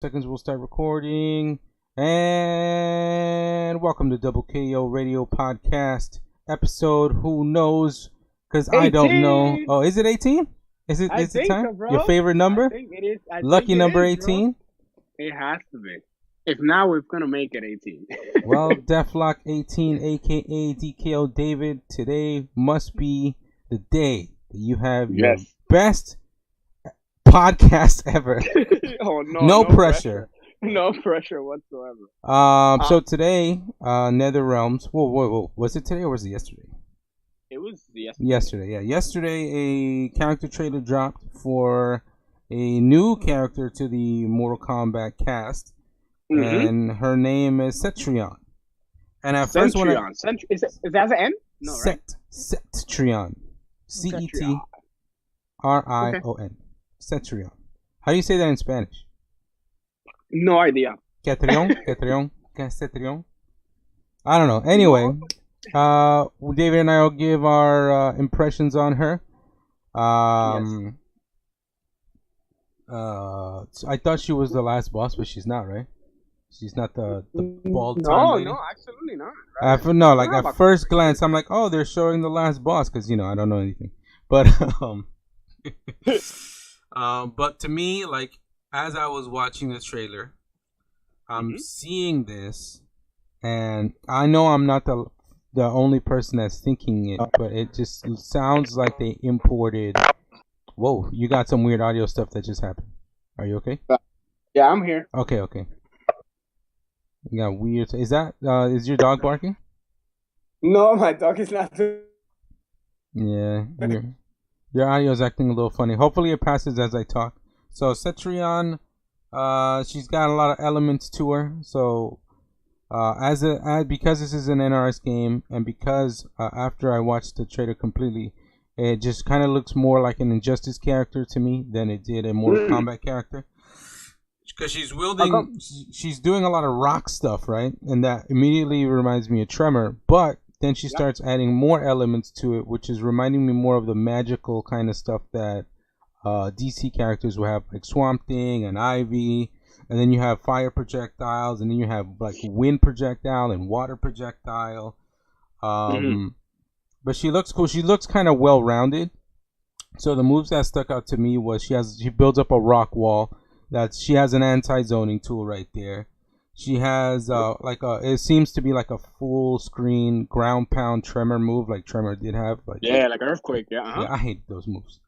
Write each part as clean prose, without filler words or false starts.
Seconds we'll start recording. And welcome to DKO Radio Podcast episode. Who knows? Because I don't know. Oh, is it 18? Is it time? So, bro. Your favorite number? I think it is. Lucky number 18? It has to be. If not, we're going to make it 18. Well, Deathlock 18, aka DKO David, today must be the day that you have your best podcast ever. Oh, no. No pressure. No pressure whatsoever. So today, Nether Realms. Whoa. Was it today or was it yesterday? It was yesterday. Yeah. Yesterday, a character trailer dropped for a new character to the Mortal Kombat cast. Mm-hmm. And her name is Cetrion. And at first when is that an N? No, right? Cetrion. Cetrion. Cetrion. How do you say that in Spanish? No idea. Cetrion. I don't know. Anyway, David and I will give our impressions on her. I thought she was the last boss, but she's not, right? She's not the bald time lady. No, absolutely not. Right? At first glance, I'm like, oh, they're showing the last boss because I don't know anything. But but to me, like as I was watching the trailer, I'm seeing this, and I know I'm not the only person that's thinking it, but it just sounds like they imported. Whoa, you got some weird audio stuff that just happened. Are you okay? Yeah, I'm here. Okay. You got weird. Is that is your dog barking? No, my dog is not. Yeah, your audio is acting a little funny. Hopefully it passes as I talk. So Cetrion, she's got a lot of elements to her. So because this is an NRS game, and because after I watched the trailer completely, it just kind of looks more like an Injustice character to me than it did a Mortal Kombat character. Because she's doing a lot of rock stuff, right? And that immediately reminds me of Tremor. But then she starts adding more elements to it, which is reminding me more of the magical kind of stuff that DC characters will have, like Swamp Thing and Ivy. And then you have fire projectiles, and then you have like wind projectile and water projectile. But she looks cool. She looks kind of well-rounded. So the moves that stuck out to me was she builds up a rock wall. She has an anti-zoning tool right there. She has it seems to be like a full screen ground pound Tremor move, like Tremor did have. Like Earthquake. Yeah. Uh-huh. Yeah, I hate those moves.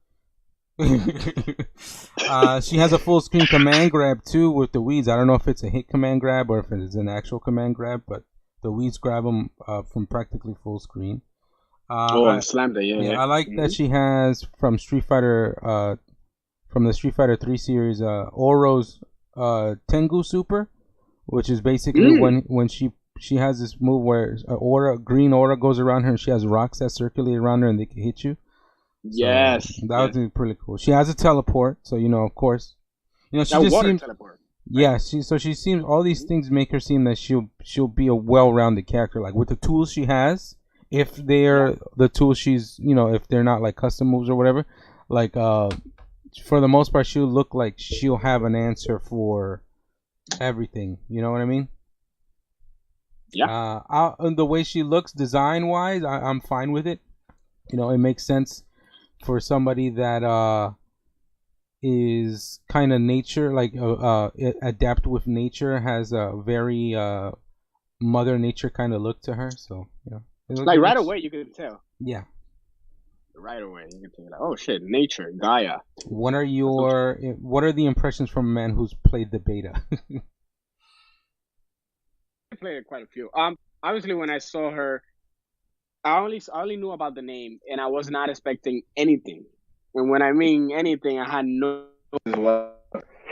She has a full screen command grab too with the weeds. I don't know if it's a hit command grab or if it is an actual command grab, but the weeds grab them from practically full screen. I slammed it. Yeah. I like that she has from Street Fighter. From the Street Fighter 3 series, Oro's Tengu Super, which is basically when she has this move where green aura goes around her and she has rocks that circulate around her and they can hit you. Yes. So that would be pretty cool. She has a teleport, so of course. She just seems teleport. Yeah, she seems all these things make her seem that she'll be a well-rounded character, like with the tools she has, if they're the tools she's, if they're not like custom moves or whatever, like for the most part, she'll look like she'll have an answer for everything. You know what I mean? Yeah. The way she looks, design-wise, I'm fine with it. It makes sense for somebody that is kind of nature, like adapt with nature, has a very Mother Nature kind of look to her. So like right away you can tell. Yeah. Right away, you can think like, oh shit, nature, Gaia. What are the impressions from a man who's played the beta? I played quite a few. Obviously, when I saw her, I only knew about the name, and I was not expecting anything. And when I mean anything, I had no.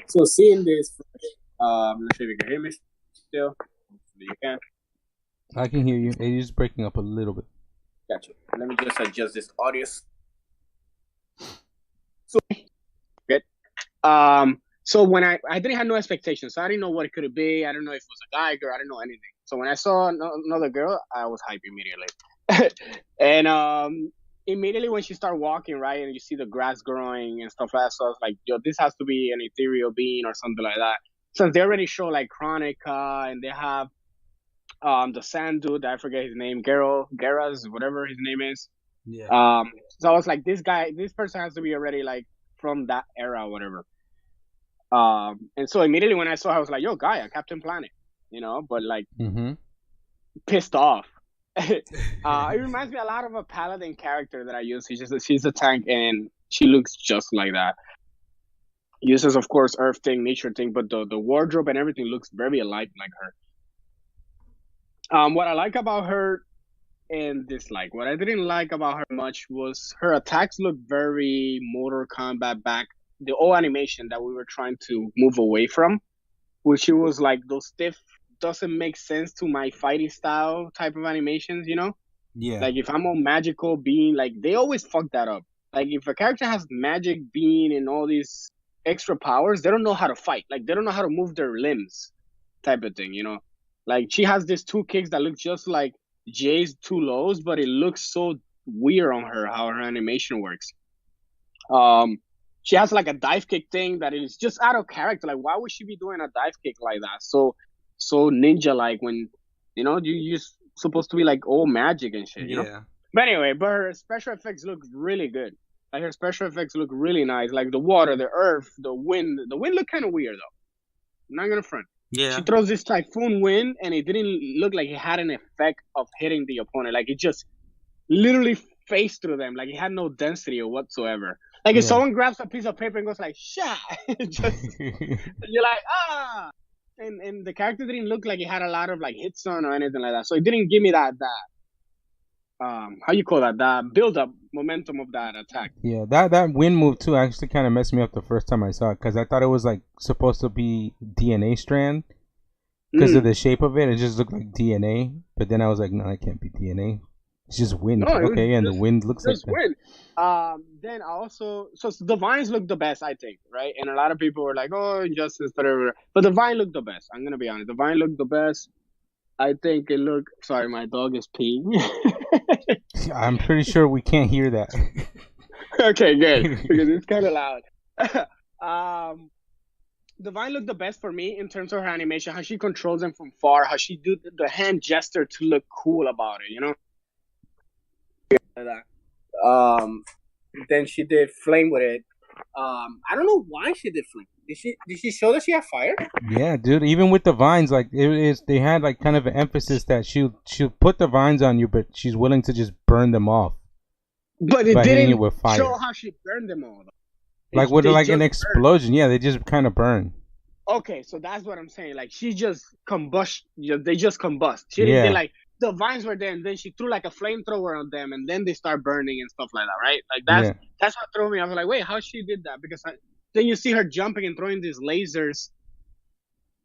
So seeing this, I'm not sure if you can hear me still. You can. I can hear you. It's just breaking up a little bit. Gotcha. Let me just adjust this audio. So good. So when I didn't have no expectations, so I didn't know what it could be. I don't know if it was a guy, girl. I didn't know anything. So when I saw another girl, I was hyped immediately. And immediately when she started walking, right, and you see the grass growing and stuff like that, so I was like, yo, this has to be an ethereal being or something like that. since they already show like Chronica and they have the Sand dude, I forget his name, Geras, whatever his name is. Yeah. So I was like, this person has to be already like from that era or whatever. And so immediately when I saw her, I was like, yo, Gaia, Captain Planet, but like pissed off. It reminds me a lot of a paladin character that I use. She's a tank and she looks just like that. Uses, of course, earth thing, nature thing, but the wardrobe and everything looks very alike like her. What I like about her and dislike, what I didn't like about her much was her attacks look very Mortal Kombat back, the old animation that we were trying to move away from, which it was like those stiff, doesn't make sense to my fighting style type of animations, Yeah. Like if I'm a magical being, like they always fuck that up. Like if a character has magic being and all these extra powers, they don't know how to fight. Like they don't know how to move their limbs, type of thing. Like she has these two kicks that look just like Jay's two lows, but it looks so weird on her how her animation works. She has like a dive kick thing that is just out of character. Like why would she be doing a dive kick like that? So ninja like when you're supposed to be like all magic and shit. But anyway, her special effects look really good. Like her special effects look really nice. Like the water, the earth, the wind. The wind looked kind of weird though. I'm not gonna front. Yeah. She throws this typhoon wind, and it didn't look like it had an effect of hitting the opponent. Like it just literally phased through them. Like it had no density or whatsoever. Like if someone grabs a piece of paper and goes like "shah," you're like ah. And the character didn't look like it had a lot of like hits on or anything like that. So it didn't give me that how you call that build up momentum of that attack. Yeah, that wind move too actually kind of messed me up the first time I saw it because I thought it was like supposed to be DNA strand because of the shape of it. It just looked like DNA, but then I was like, no, it can't be DNA. It's just wind. No, okay, and the wind looks like wind. Then also, so the vines look the best, I think, right? And a lot of people were like, "Oh, Injustice, whatever," but the vine looked the best. I'm gonna be honest, the vine looked the best. I think it looked. Sorry, my dog is peeing. I'm pretty sure we can't hear that. Okay, good because it's kind of loud. The vine looked the best for me in terms of her animation, how she controls them from far, how she do the hand gesture to look cool about it, Then she did flame with it. I don't know why she did flame. Did she show that she had fire? Yeah, dude. Even with the vines, like they had like kind of an emphasis that she'll put the vines on you, but she's willing to just burn them off. But it didn't show how she burned them all. Like with like an explosion, yeah, they just kind of burn. Okay, so that's what I'm saying. Like she just combust. They just combust. She didn't like the vines were there, and then she threw like a flamethrower on them, and then they start burning and stuff like that, right? Like that's what threw me. I was like, wait, how she did that? Because then you see her jumping and throwing these lasers.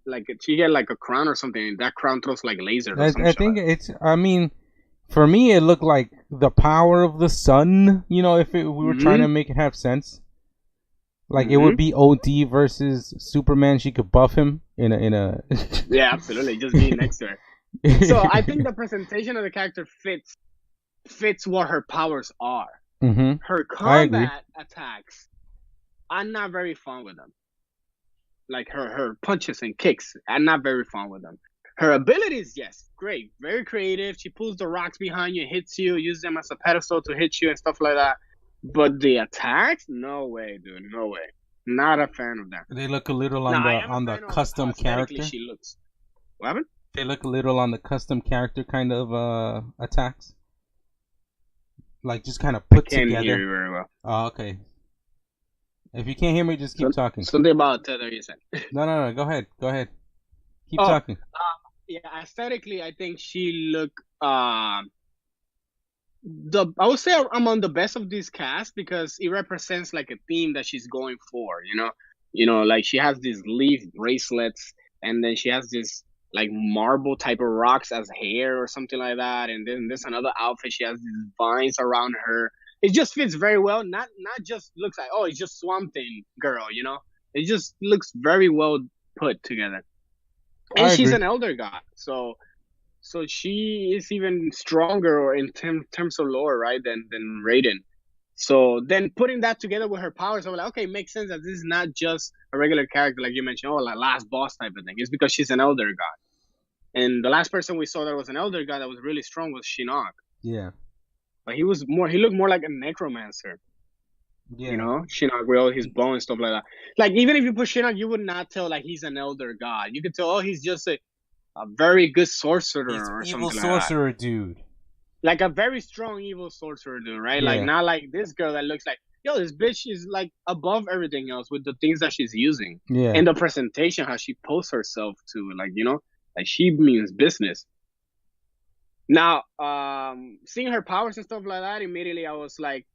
Like she get like a crown or something, and that crown throws like lasers. I think it's. I mean, for me, it looked like the power of the sun. If we were trying to make it have sense. Like it would be OD versus Superman. She could buff him in a. Yeah, absolutely. Just being next to her. So I think the presentation of the character fits what her powers are. Mm-hmm. Her combat attacks, I'm not very fond with them. Like her punches and kicks, I'm not very fond with them. Her abilities, yes, great, very creative. She pulls the rocks behind you, hits you, uses them as a pedestal to hit you and stuff like that. But the attacks, no way, dude, no way. Not a fan of that. They look a little on the custom character. She looks. What happened? They look a little on the custom character kind of attacks. Like just kind of put together. I can't hear you very well. Oh, okay. If you can't hear me, just keep talking. Something about tether, you said. No. Go ahead. Keep talking. Yeah, aesthetically, I think she looked. I would say I'm on the best of this cast because it represents like a theme that she's going for. Like she has these leaf bracelets, and then she has this like marble type of rocks as hair or something like that, and then there's another outfit. She has these vines around her. It just fits very well. Not just looks like it's just Swamp Thing girl. It just looks very well put together. And she's an elder god, so she is even stronger in terms of lore, right, than Raiden. So then putting that together with her powers, I was like, okay, it makes sense that this is not just a regular character like you mentioned, like last boss type of thing. It's because she's an elder god. And the last person we saw that was an elder god that was really strong was Shinnok. Yeah. But he looked more like a necromancer. Yeah. You know, Shinnok with all his bones and stuff like that. Like, even if you put Shinnok, you would not tell like he's an elder god. You could tell, oh, he's just a very good sorcerer or something like that. Evil sorcerer dude. Like a very strong evil sorcerer dude, right? Yeah. Like, not like this girl that looks like, yo, this bitch is like above everything else with the things that she's using. Yeah. And the presentation, how she posts herself to, like, you know, like she means business. Now, seeing her powers and stuff like that, immediately I was like,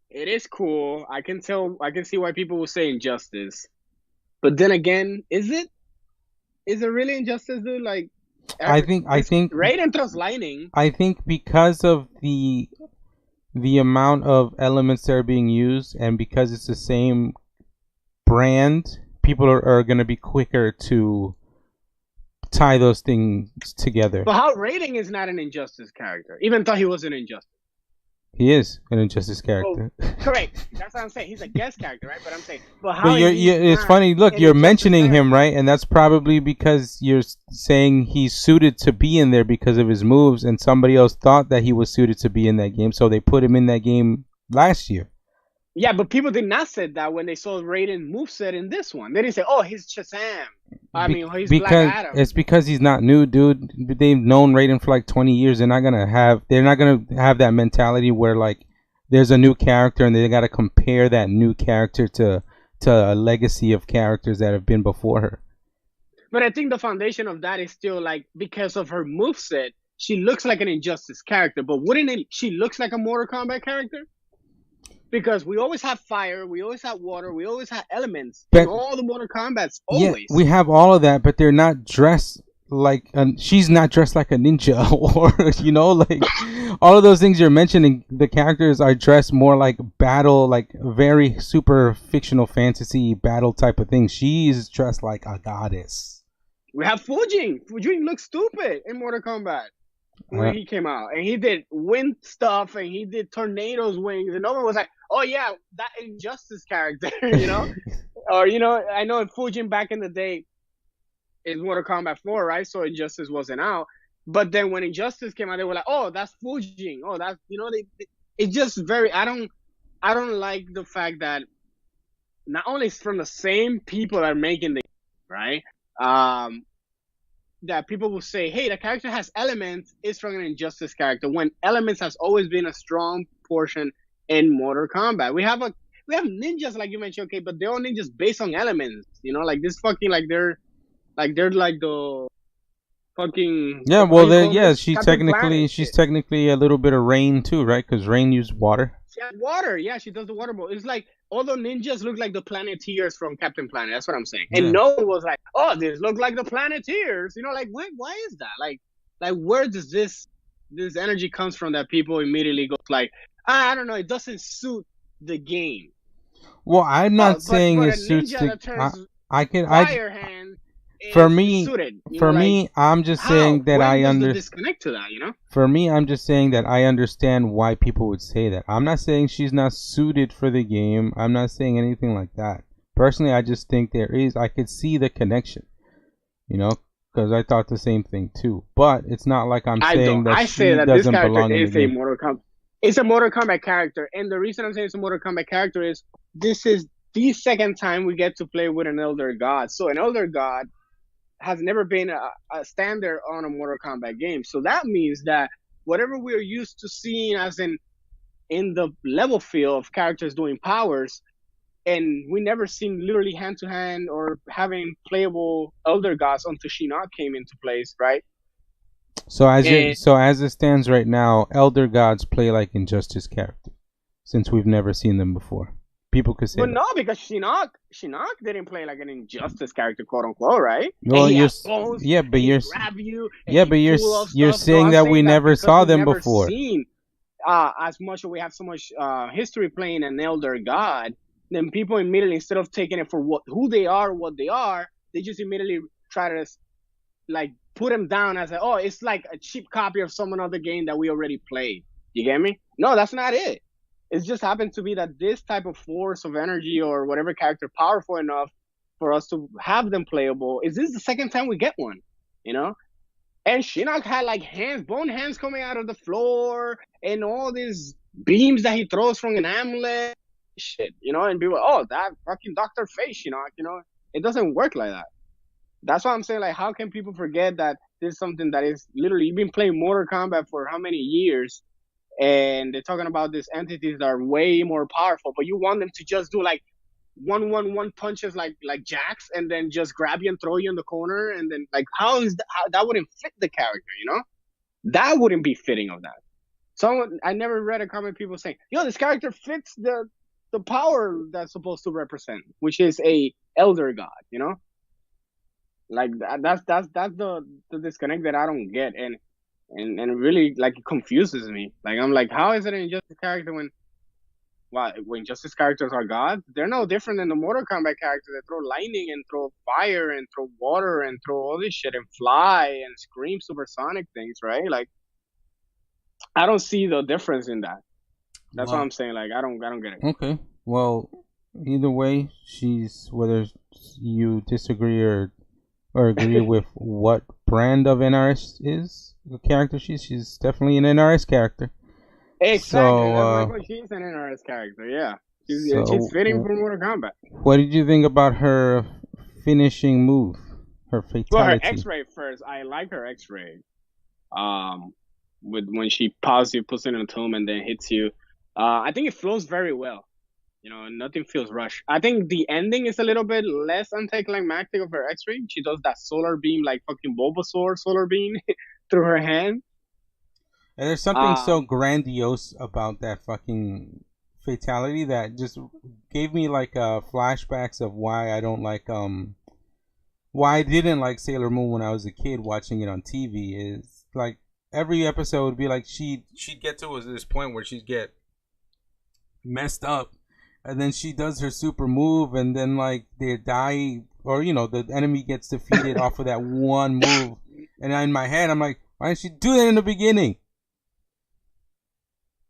it is cool. I can see why people will say injustice. But then again, is it really injustice, dude? Like, I think Raiden throws lightning. I think because of the amount of elements that are being used, and because it's the same brand, people are going to be quicker to tie those things together. But how Raiden is not an injustice character, even though he was an injustice. He is an injustice character. Oh, correct. That's what I'm saying. He's a guest character, right? But I'm saying, but how? But it's funny. Look, you're mentioning him, right? And that's probably because you're saying he's suited to be in there because of his moves, and somebody else thought that he was suited to be in that game, so they put him in that game last year. Yeah, but people did not say that when they saw Raiden moveset in this one. They didn't say, "Oh, he's Shazam." He's Black Adam. It's because he's not new, dude. They've known Raiden for like 20 years. They're not gonna have that mentality where like there's a new character and they gotta compare that new character to a legacy of characters that have been before her. But I think the foundation of that is still like, because of her moveset, she looks like an Injustice character. But she looks like a Mortal Kombat character? Because we always have fire, we always have water, we always have elements in all the Mortal Kombats. Always. Yeah, we have all of that, but they're not dressed like she's not dressed like a ninja, or you know, like all of those things you're mentioning. The characters are dressed more like battle, like very super fictional fantasy battle type of thing. She's dressed like a goddess. We have Fujin. Fujin looks stupid in Mortal Kombat. When he came out, and he did wind stuff, and he did tornadoes wings, and no one was like, "Oh yeah, that Injustice character," you know, or you know, I know in Fujin back in the day, is Mortal Kombat 4, right? So Injustice wasn't out, but then when Injustice came out, they were like, "Oh, that's Fujin. Oh, that's," you know, it's just very. I don't like the fact that not only it's from the same people that are making the game, right? That people will say, hey, the character has elements, is from an Injustice character, when elements has always been a strong portion in Mortal Kombat. We have ninjas, like you mentioned, okay, but they're all ninjas based on elements, you know, like this fucking, like they're like the fucking, yeah, well, she's technically a little bit of rain too, right? Because rain uses water. She has water, yeah, she does the water bowl. It's like all the ninjas look like the Planeteers from Captain Planet. That's what I'm saying. And no one was like, "Oh, this look like the Planeteers." You know, like why is that? Like where does this energy comes from that people immediately go like, I don't know, it doesn't suit the game. Well, I'm not saying it suits the. Fire hand. For me, I'm just saying that I understand. Disconnect to that, you know. For me, I'm just saying that I understand why people would say that. I'm not saying she's not suited for the game. I'm not saying anything like that. Personally, I just think I could see the connection, you know, because I thought the same thing too. But it's not like I'm saying that she doesn't belong in the game. It's a Mortal Kombat character, and the reason I'm saying it's a Mortal Kombat character is this is the second time we get to play with an Elder God. So an Elder God has never been a standard on a Mortal Kombat game. So that means that whatever we're used to seeing as in the level field of characters doing powers, and we never seen literally hand-to-hand or having playable Elder Gods until Shinnok came into place, right? So as it stands right now, Elder Gods play like Injustice characters, since we've never seen them before. People could say, but no, because Shinnok didn't play like an Injustice character, quote unquote, right? Well, you're saying that we never saw them before. As much as we have so much history playing an Elder God, then people immediately, instead of taking it for who they are, what they are, they just immediately try to like put them down as it's like a cheap copy of some other game that we already played. You get me? No, that's not it. It just happens to be that this type of force of energy or whatever character powerful enough for us to have them playable. Is this the second time we get one? You know? And Shinnok had like bone hands coming out of the floor and all these beams that he throws from an amulet. Shit, you know, and people, oh, that fucking Dr. Face, Shinnok, you know? It doesn't work like that. That's why I'm saying, like, how can people forget that this is something that is literally, you've been playing Mortal Kombat for how many years? And they're talking about these entities that are way more powerful, but you want them to just do like one punches like jacks and then just grab you and throw you in the corner, and then like how that wouldn't fit the character, you know? That wouldn't be fitting of that. I never read a comment people saying, yo, this character fits the power that's supposed to represent, which is a elder god, you know? Like that's the disconnect that I don't get, and it really like it confuses me. Like I'm like, how is it an Injustice character when Justice characters are gods? They're no different than the Mortal Kombat characters that throw lightning and throw fire and throw water and throw all this shit and fly and scream supersonic things, right? Like I don't see the difference in that. That's what I'm saying. Like I don't get it. Okay. Well, either way, she's, whether you disagree or agree with what brand of NRS is the character she's definitely an NRS character. Exactly. So, she's an NRS character, yeah. She's fitting for Mortal Kombat. What did you think about her finishing move? Her fatality? Well, her X-ray first. I like her X-ray. When she pauses you, puts it in a tomb, and then hits you. I think it flows very well. You know, nothing feels rushed. I think the ending is a little bit less anticlimactic of her X-ray. She does that solar beam, like fucking Bulbasaur solar beam through her hand. And there's something so grandiose about that fucking fatality that just gave me like flashbacks of why I don't like why I didn't like Sailor Moon when I was a kid watching it on TV. Is like every episode would be like she'd get to this point where she'd get messed up, and then she does her super move, and then like they die, or you know, the enemy gets defeated off of that one move. And in my head I'm like, why didn't she do that in the beginning?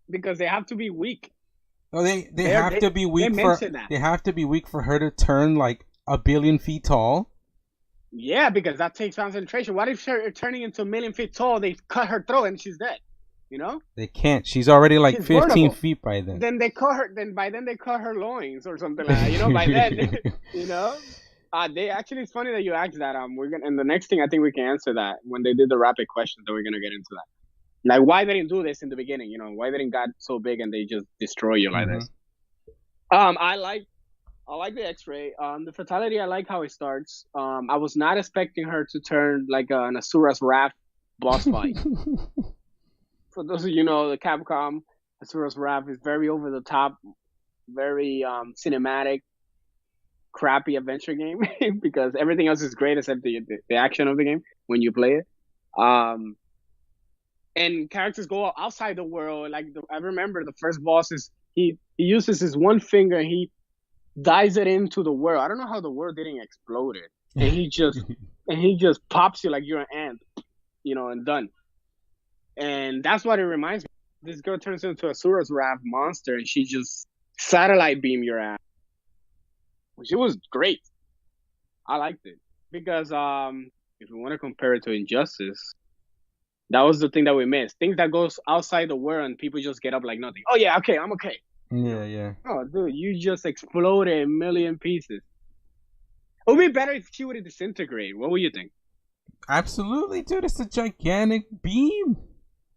Because they have to be weak. No, they have to be weak they have to be weak for her to turn like 1 billion feet tall. Yeah, because that takes concentration. What if she's turning into 1 million feet tall, they cut her throat and she's dead? You know? They can't. She's already like 15 feet by then. Then they cut her. Then by then they cut her loins or something like that. You know, by then, you know. They actually, it's funny that you asked that. We're gonna, and the next thing I think we can answer that when they did the rapid questions. That we're gonna get into that. Like why they didn't do this in the beginning. You know, why they didn't got so big and they just destroy you like this. I like the X-ray. The fatality, I like how it starts. I was not expecting her to turn like an Asura's Wrath boss fight. For those of you know, the Capcom Asura's Wrath is very over the top, very cinematic, crappy adventure game because everything else is great except the action of the game when you play it. And characters go outside the world. Like I remember the first boss is he uses his one finger and he dives it into the world. I don't know how the world didn't explode it. And he just pops you like you're an ant, you know, and done. And that's what it reminds me. This girl turns into a Asura's Wrath monster and she just satellite beam your ass. Which it was great. I liked it. Because if we want to compare it to Injustice, that was the thing that we missed. Things that goes outside the world and people just get up like nothing. Oh yeah, okay, I'm okay. Yeah. Oh dude, you just exploded 1 million pieces. It would be better if she would have disintegrated. What would you think? Absolutely, dude. It's a gigantic beam.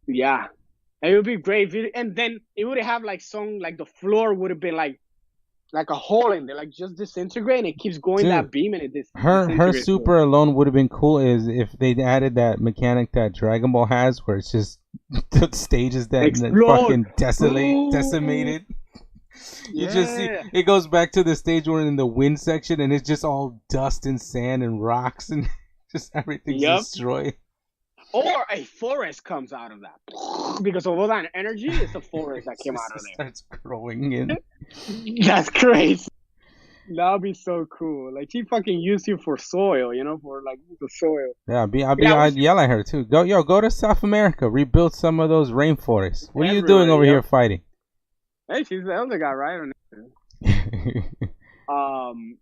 Yeah. It would be great. And then it would have like the floor would have been like a hole in there, like just disintegrate, and it keeps going. Dude, that beam, and it her super alone would have been cool is if they added that mechanic that Dragon Ball has, where it's just the stages that fucking decimated. You just see it goes back to the stage where in the wind section, and it's just all dust and sand and rocks, and just everything's destroyed. Or a forest comes out of that. Because of all that energy, it's a forest that came out of there. Starts growing in. That's crazy. That would be so cool. Like, she fucking used you for soil, you know, for like the soil. Yeah, I'd yell at her too. Go to South America. Rebuild some of those rainforests. What are you doing over here fighting? Hey, she's the elder guy, right?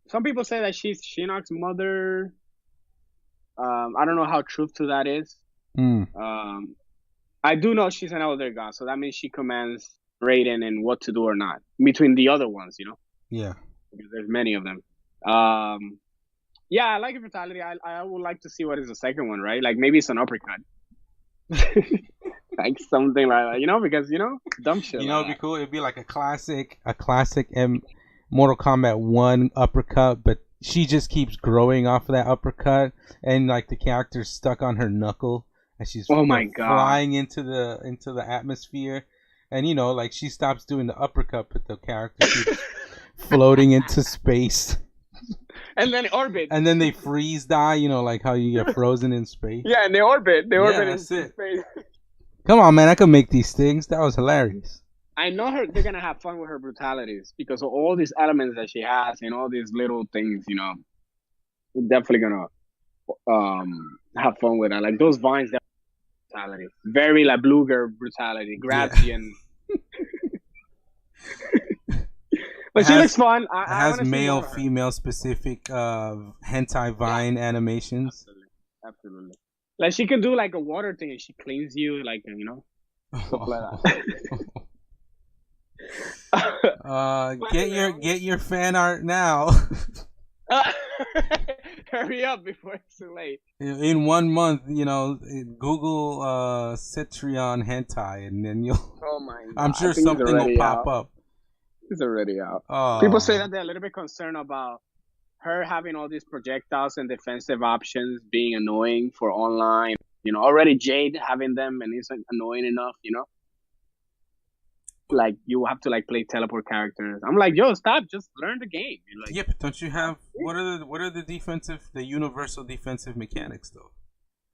Some people say that she's Shinnok's mother. I don't know how truth to that is. Mm, I do know she's an elder god, so that means she commands Raiden and what to do or not between the other ones, yeah. because there's many of them. Um, yeah, I like her brutality. I would like to see what is the second one, right? Like maybe it's an uppercut, like something like that, because dumb shit You know, like it'd be that. cool. It'd be like a classic Mortal Kombat 1 uppercut, but she just keeps growing off of that uppercut, and like the character's stuck on her knuckle as she's Oh my god. flying into the atmosphere, and like she stops doing the uppercut, but the character keeps floating into space. And then orbit. And then they freeze die, like how you get frozen in space. Yeah, and they orbit. They orbit that's into it. space. Come on, man, I can make these things. That was hilarious. I know they're gonna have fun with her brutalities because of all these elements that she has and all these little things, They're definitely gonna have fun with that. Like those vines, that brutality. Very like Bluger brutality. Grabs you and but she looks fun. It has male, female specific hentai vine animations. Absolutely. Like she can do like a water thing and she cleans you, like stuff like that. Get your fan art now. Hurry up before it's too late. In 1 month, Google Cetrion hentai, and then you'll. Oh my god! I'm sure something will pop up. It's already out. Oh. People say that they're a little bit concerned about her having all these projectiles and defensive options being annoying for online. Already Jade having them and it's annoying enough. Like you have to like play teleport characters. I'm like, yo, stop! Just learn the game. Like, yep. Don't you have what are the universal defensive mechanics though?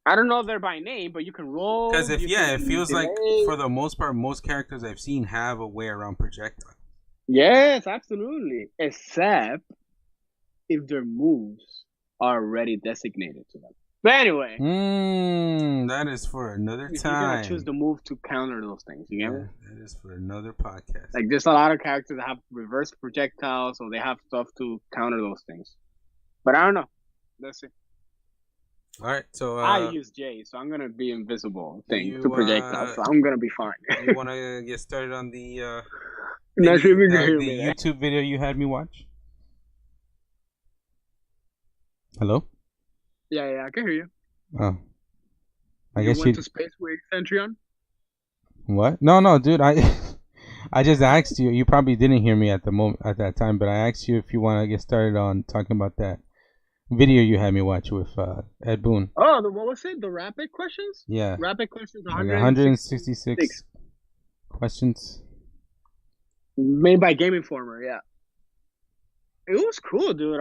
I don't know if they're by name, but you can roll. Because it feels like for the most part, most characters I've seen have a way around projectile. Yes, absolutely. Except if their moves are already designated to them. But anyway, that is for another time. You're gonna choose the move to counter those things. You get me? That is for another podcast. Like there's a lot of characters that have reverse projectiles, so they have stuff to counter those things. But I don't know. Let's see. All right, so I use J, so I'm gonna be invisible to projectiles, so I'm gonna be fine. You want to get started on the YouTube video you had me watch? Hello? Yeah, I can hear you. Oh, I you guess went to space with Cetrion? What? No, dude. I just asked you. You probably didn't hear me at that time, but I asked you if you want to get started on talking about that video you had me watch with Ed Boon. Oh, what was it? The rapid questions? Yeah. Rapid questions. 166 questions. Made by Game Informer. Yeah. It was cool, dude.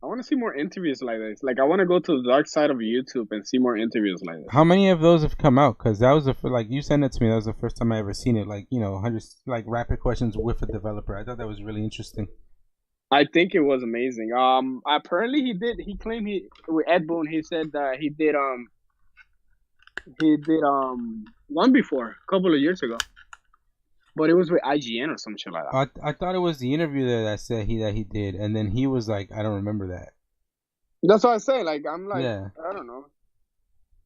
I want to see more interviews like this. Like, I want to go to the dark side of YouTube and see more interviews like this. How many of those have come out? Because that was you sent it to me. That was the first time I ever seen it. Like, 100 like rapid questions with a developer. I thought that was really interesting. I think it was amazing. Apparently he claimed with Ed Boon, he said that he did one before a couple of years ago. But it was with IGN or some shit like that. I thought it was the interview there that said he did, and then he was like, I don't remember that. That's what I say. Like, I'm like, yeah. I don't know.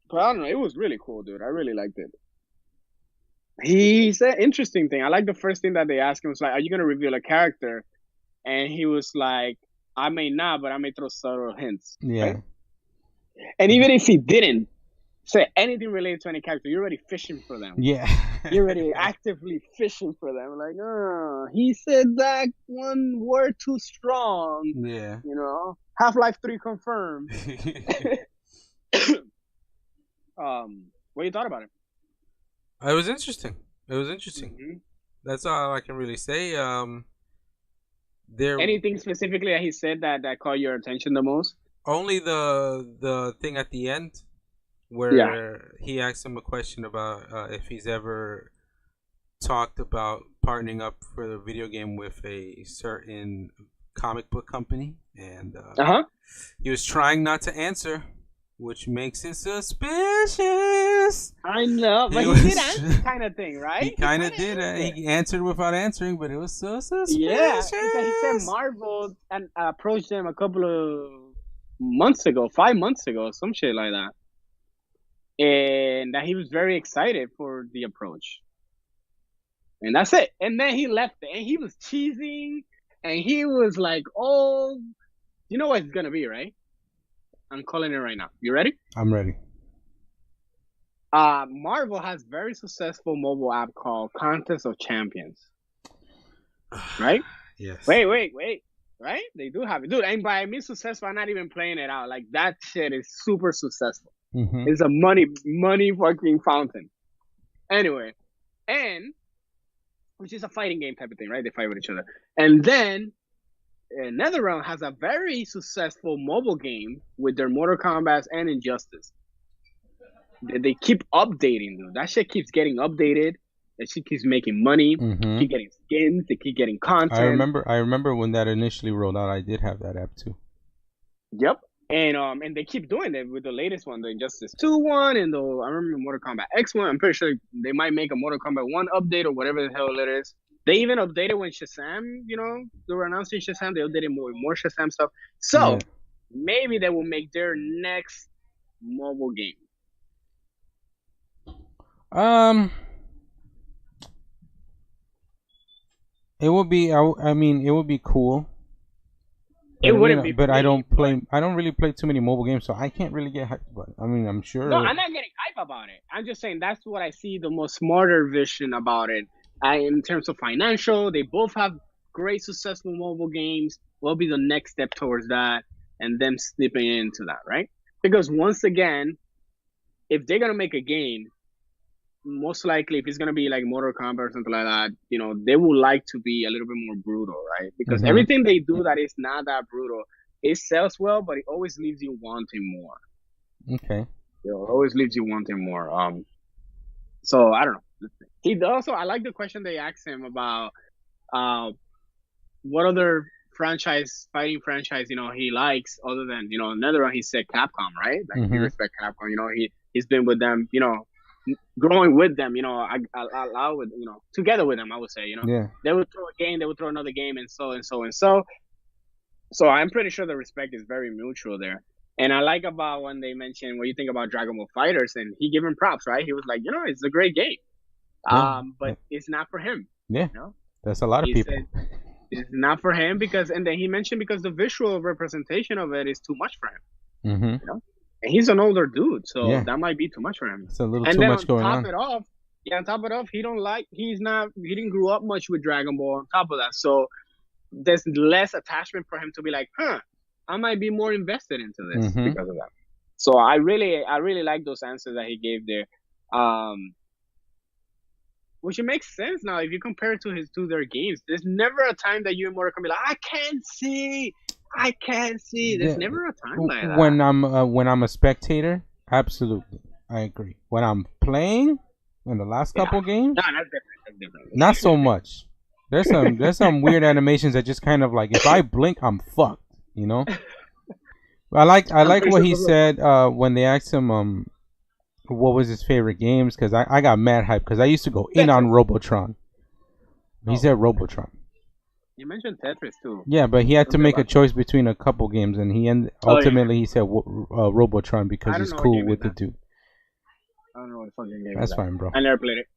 But I don't know. It was really cool, dude. I really liked it. He said interesting thing. I like the first thing that they asked him was like, are you going to reveal a character? And he was like, I may not, but I may throw subtle hints. Yeah. Right? And even if he didn't say anything related to any character, you're already fishing for them. Yeah. You're already actively fishing for them. Like, he said that one word too strong. Yeah. Half-Life 3 confirmed. What you thought about it? It was interesting. Mm-hmm. That's all I can really say. Anything specifically that he said that caught your attention the most? Only the thing at the end where he asked him a question about if he's ever talked about partnering up for the video game with a certain comic book company, and he was trying not to answer, which makes it suspicious. I know, but he did answer kind of thing, right? He kind of did. He answered without answering, but it was so suspicious. Yeah, because he said Marvel and approached him a couple of months ago, 5 months ago, some shit like that, and that he was very excited for the approach. And that's it. And then he left it, and he was cheesing, and he was like, "Oh, you know what it's gonna be, right?" I'm calling it right now. You ready? I'm ready. Marvel has very successful mobile app called Contest of Champions. Right? Yes. Wait. Right? They do have it. Dude, and by me successful, I'm not even playing it out. Like, that shit is super successful. Mm-hmm. It's a money fucking fountain. Anyway, and which is a fighting game type of thing, right? They fight with each other. And then NetherRealm has a very successful mobile game with their Mortal Kombat and Injustice. They keep updating, dude. That shit keeps getting updated. That shit keeps making money. Mm-hmm. Keep getting skins. They keep getting content. I remember when that initially rolled out. I did have that app too. Yep. And they keep doing it with the latest one, the Injustice 2 one, and I remember Mortal Kombat X one. I'm pretty sure they might make a Mortal Kombat 1 update or whatever the hell it is. They even updated when Shazam, they were announcing Shazam. They updated more Shazam stuff. So maybe they will make their next mobile game. It would be. I mean, it would be cool. It wouldn't be, but I don't play. I don't really play too many mobile games, so I can't really get hyped about it. I mean, I'm sure. No, I'm not getting hype about it. I'm just saying that's what I see the most smarter vision about it. In terms of financial, they both have great successful mobile games. What will be the next step towards that, and them slipping into that, right? Because once again, if they're gonna make a game, most likely if it's gonna be like Mortal Kombat or something like that, they would like to be a little bit more brutal, right? Because everything they do that is not that brutal, it sells well, but it always leaves you wanting more. Okay. It always leaves you wanting more. So I don't know. I like the question they asked him about what other fighting franchise, he likes other than, another one. He said Capcom, right? Like he respects Capcom. He's been with them, growing with them, together with them, I would say, Yeah. They would throw a game, they would throw another game, and so and so and so. So I'm pretty sure the respect is very mutual there. And I like about when they mentioned what you think about Dragon Ball Fighters, and he gave him props, right? He was like, it's a great game. But it's not for him. Yeah. That's a lot of people. Said it's not for him and then he mentioned because the visual representation of it is too much for him. Mm-hmm. And he's an older dude, so that might be too much for him. It's a little too much going on. On top of it off, he didn't grow up much with Dragon Ball on top of that. So there's less attachment for him to be like, I might be more invested into this because of that. So I really like those answers that he gave there. Which it makes sense now if you compare it to their games. There's never a time that you and Mortal Kombat I can't see. There's never a time like that. When I'm a spectator, absolutely, I agree. When I'm playing in the last couple games, that's different. Not so much. There's some weird animations that just kind of like if I blink, I'm fucked. I like what he said when they asked him what was his favorite games, because I got mad hype because I used to go in on Robotron. He said Robotron. You mentioned Tetris too. Yeah, but he had to make a choice between a couple games, and ultimately he said Robotron because he's cool with the dude. I don't know what fucking game. That's fine, bro. I never played it.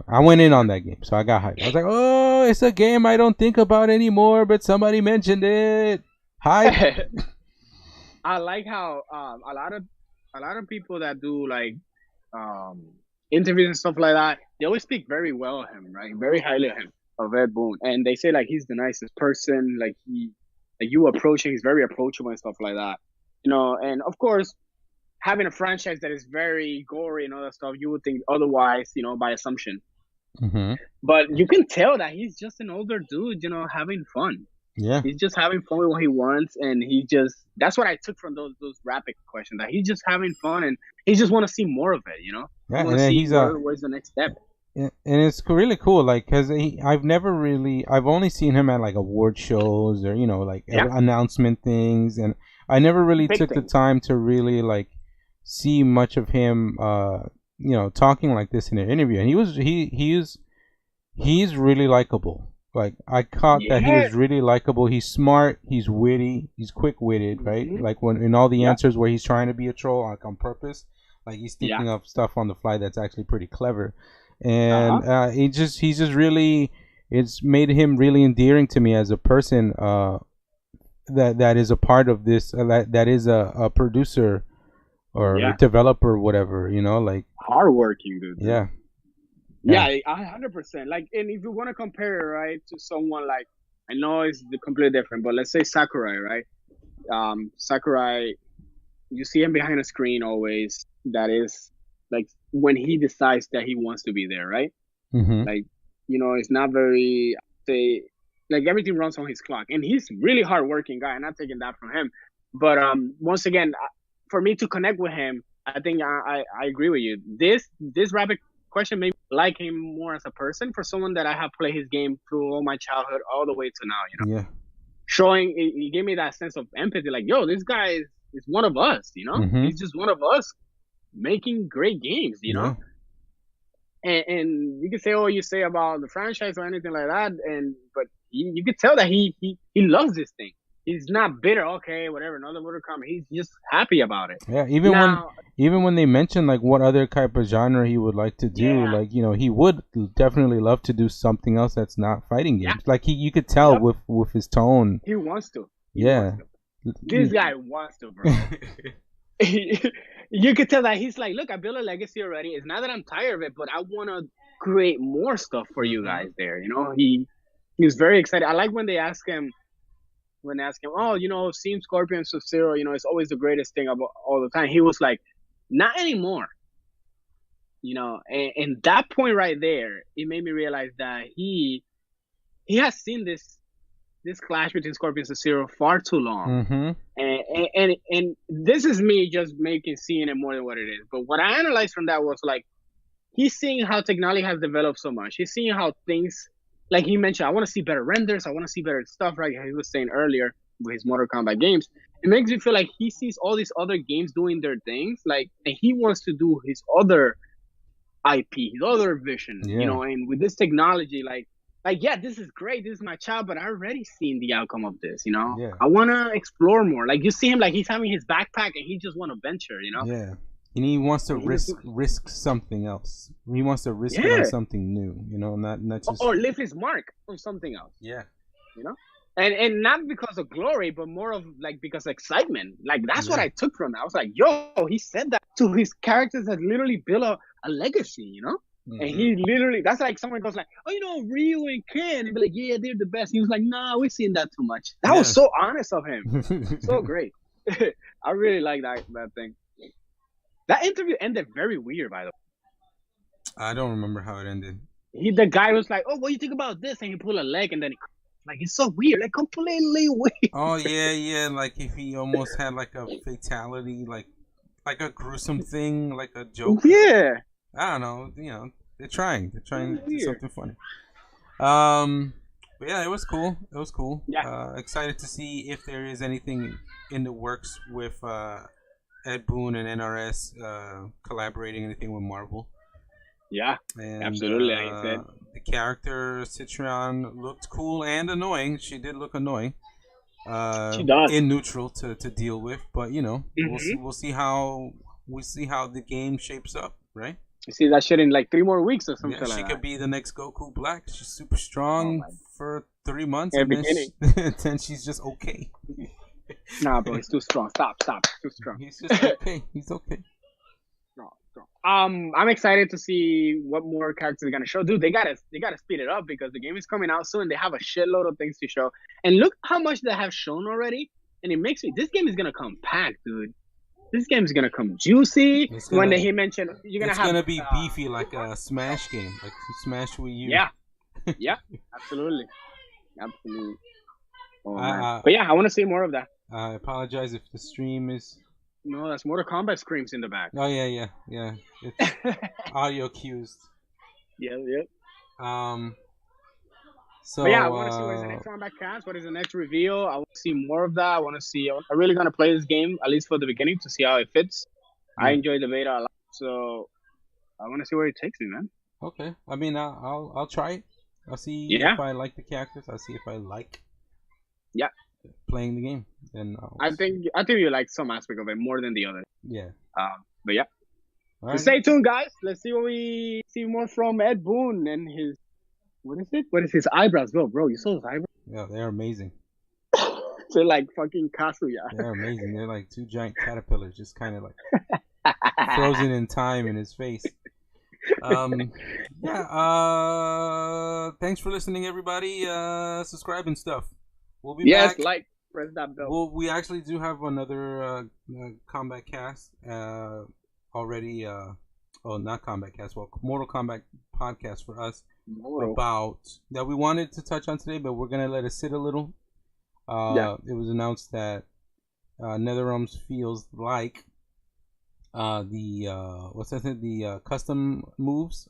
I went in on that game, so I got hyped. I was like, "Oh, it's a game I don't think about anymore, but somebody mentioned it." Hype. I like how a lot of people that do like interviews and stuff like that, they always speak very well of him, right? Very highly of him, of Ed Boon, and they say like he's the nicest person. Like you approach him, he's very approachable and stuff like that. And of course, having a franchise that is very gory and all that stuff, you would think otherwise, by assumption. Mm-hmm. But you can tell that he's just an older dude, having fun. Yeah, he's just having fun with what he wants, and that's what I took from those rapid questions, that he's just having fun and he just want to see more of it, Yeah, and then where's the next step. Yeah, and it's really cool, like, because I've only seen him at like award shows or like announcement things, I never really Big took the things. time to really like see much of him, talking like this in an interview. And he's really likable. Like I caught that he Yeah. was really likable. He's smart. He's witty. He's quick witted, right? Hmm. Like when in all the Yeah. answers where he's trying to be a troll, like on purpose, like he's Yeah. thinking of stuff on the fly that's actually pretty clever. Uh-huh. And he's just really, it's made him really endearing to me as a person. That is a part of this. That is a producer or Yeah. developer, whatever. Like Hardworking, dude. yeah, Yeah, yeah. 100%. Like, and if you want to compare it, right, to someone like, I know it's completely different, but let's say Sakurai, right? Sakurai, you see him behind a screen always. That is like when he decides that he wants to be there, right? Mm-hmm. Like, it's not very, say, like everything runs on his clock, and he's really hardworking guy. I'm not taking that from him, but once again, for me to connect with him, I think I agree with you. This rapid question made me like him more as a person, for someone that I have played his game through all my childhood all the way to now. Yeah. Showing, he gave me that sense of empathy, like, yo, this guy is one of us. Mm-hmm. He's just one of us making great games. Yeah. And you can say all you say about the franchise or anything like that, but you could tell that he loves this thing. He's not bitter. Okay, whatever, another Mortal Kombat. He's just happy about it. Yeah, Now, even when they mentioned like what other type of genre he would like to do, yeah, like he would definitely love to do something else that's not fighting yeah, games. Like you could tell yep, with his tone. he wants to. He Yeah. wants to. This guy wants to, bro. You could tell that he's like, look, I built a legacy already. It's not that I'm tired of it, but I want to create more stuff for you guys there. He was very excited. I like when they ask him, oh, seeing Scorpion and Sub-Zero, it's always the greatest thing about all the time. He was like, not anymore. And that point right there, it made me realize that he has seen this clash between Scorpion and Sub-Zero far too long. Mm-hmm. And this is me just seeing it more than what it is. But what I analyzed from that was like, he's seeing how technology has developed so much. He's seeing how things, like he mentioned, I want to see better renders. I want to see better stuff, right? He was saying earlier with his Mortal Kombat games. It makes me feel like he sees all these other games doing their things, like, and he wants to do his other IP, his other vision, Yeah. and with this technology, like, yeah, this is great. This is my child, but I already seen the outcome of this, Yeah. I want to explore more. Like, you see him, like, he's having his backpack and he just want to venture, Yeah. And he wants to risk something else. He wants to risk it on something new, not just or leave his mark on something else. Yeah. And not because of glory, but more of like because of excitement. Like, that's what I took from it. I was like, yo, he said that to his characters that literally built a legacy, Mm-hmm. And he literally, that's like someone goes like, oh, Ryu and Ken, and be like, yeah, they're the best. He was like, nah, we've seen that too much. That was so honest of him. So great. I really like that thing. That interview ended very weird, by the way. I don't remember how it ended. The guy was like, oh, what do you think about this? And he pulled a leg, and then like, it's so weird, like completely weird. Oh yeah, like if he almost had like a fatality, like a gruesome thing, like a joke. Yeah. I don't know, they're trying to do something funny. But yeah, it was cool. Yeah. Excited to see if there is anything in the works with Ed Boon and NRS collaborating anything with Marvel. Yeah, and, absolutely. Like I said, the character Cetrion looked cool and annoying. She did look annoying. She does. In neutral to deal with, but we'll see how the game shapes up, right? You see that shit in like 3 more weeks or something. She could be the next Goku Black. She's super strong for 3 months, and then she's just okay. Nah, bro, he's too strong. Stop. Too strong. He's just okay. He's okay. No. I'm excited to see what more characters they're gonna show. Dude, they gotta speed it up because the game is coming out soon. They have a shitload of things to show, and look how much they have shown already. And it makes me. This game is gonna come packed, dude. This game is gonna come juicy. When he mentioned you're gonna have, it's gonna be beefy like a Smash game, like Smash Wii U. Yeah, absolutely. Oh, but yeah, I want to see more of that. I apologize if the stream is. No, that's Mortal Kombat screams in the back. Oh yeah. It's audio cues. Yeah. So But yeah, I want to see what is the next Kombat cast. What is the next reveal? I want to see more of that. I want to see. I'm really gonna play this game at least for the beginning to see how it fits. I enjoyed the beta a lot, so I want to see where it takes me, man. Okay, I mean, I'll try it. I'll see if I like the characters. I'll see if I like playing the game. Then I think you like some aspect of it more than the other. Yeah. But yeah. All So right. stay tuned, guys. Let's see what we see more from Ed Boon and his. What is it? What is his eyebrows, bro? You saw his eyebrows? Yeah, they're amazing. They're like fucking Kazuya. They're amazing. They're like two giant caterpillars, just kind of like frozen in time in his face. Thanks for listening, everybody. Subscribe and stuff. We'll be back. Like, press that bell. Well, we actually do have another Kombat cast already. Not Kombat cast. Well, Mortal Kombat podcast for us about that we wanted to touch on today, but we're gonna let it sit a little. It was announced that NetherRealms feels like the custom moves,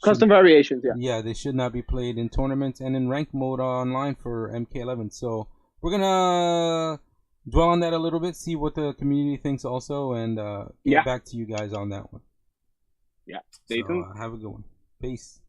custom variations. Yeah, they should not be played in tournaments and in ranked mode online for MK11. So we're gonna dwell on that a little bit, see what the community thinks also, and get back to you guys on that one. Yeah, stay tuned. Have a good one. Peace.